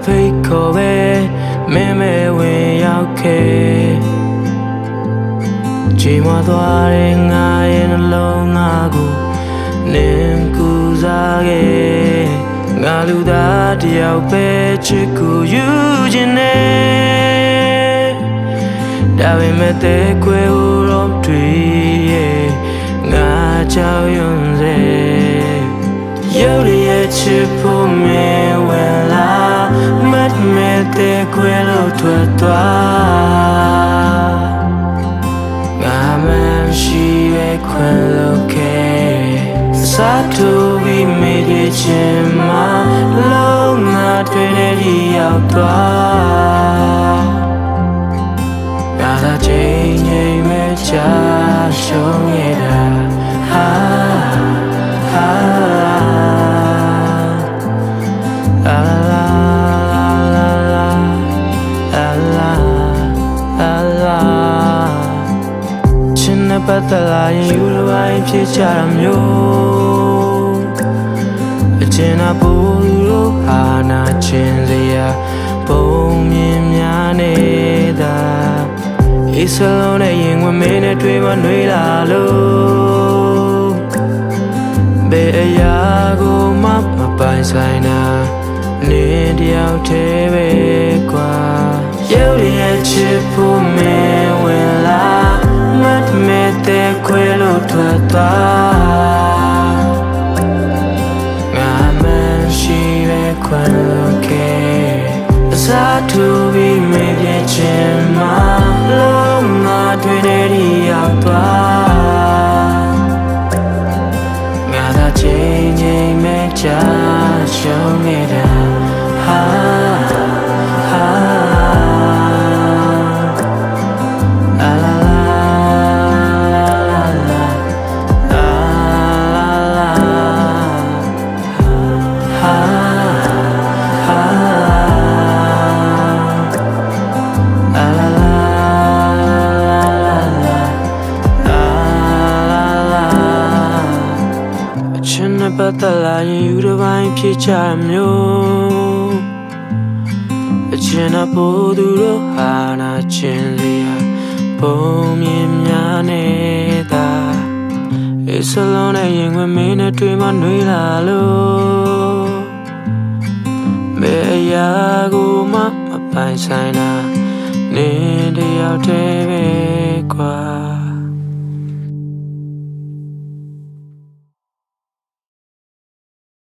ဖိတ်ခေါ်ပဲမင်းမဲဝင်ရောက်ခဲ့ချိန်မှသွားတဲ့ငါရဲ့နှလုံးငါကိုနင်းကူစားခဲ့ငါလူသားတယောက်ပဲချစ်ကိုယူခြင်းနဲ့ဒါပေမဲ့တဲ့ခွဲဟိုတော့တွေ့ရဲ့ငါကြောက်ရွံ့စေရုပ်ရဲ့ချစ်ဖို့မင်းဝင်လာမတ်မဲ့တဲ့ခွဲလို့ထွက်သွားငါမရှိရဲ့ခွဲလို့ခဲ့စားတူပြီးမိတဲ့ချင်းမှာလုံးငါတွေ့တဲ့ဒီရောက်သွားငါသာချိန်ချိန်မဲ့ချာရှုံးရတာဟာပတ်သက်လာရင်ယူလိုပိုင်းဖြစ်ကြတာမျိုးအကျဉ်းအပူလို့ဟာနာချင်းစရာပုံမြင်များနေတာအေးစလုံးနဲ့ရင်ဝင်မင်းနဲ့တွေ့မနှွေးလာလို့ဘယ်အရာကိုမှမပိုင်ဆိုင်တာနေတယောက်တည်းပဲကွာရုပ်ရဲ့ချစ်ဖို့မင်းဝင်လာမတ်မဲ့တဲ့ခွဲလို့ထွက်သွားငါမရှိပဲခွဲလို့ခဲ့အစားတူပြီးမပြည့်ချင်မှလုံးငါတွေ့နေဒီရောက်သွားငါသာချိန်ချိန်မဲ့ချာရှုံးနေတာဟာပတ်သက်လာရင်ယူတစ်ပိုင်းဖြစ်ကြမျိုးအချင်းအဖို့သူတို့ဟာနာချင်းစရာပုံမြင်များနေတာအေးစလုံးနဲ့ရင်ဝင်မင်းနဲ့တွေ့မနှွေးလာလို့ဘယ်အရာကိုမှမပိုင်ဆိုင်တာနေတယောက်တည်းပဲ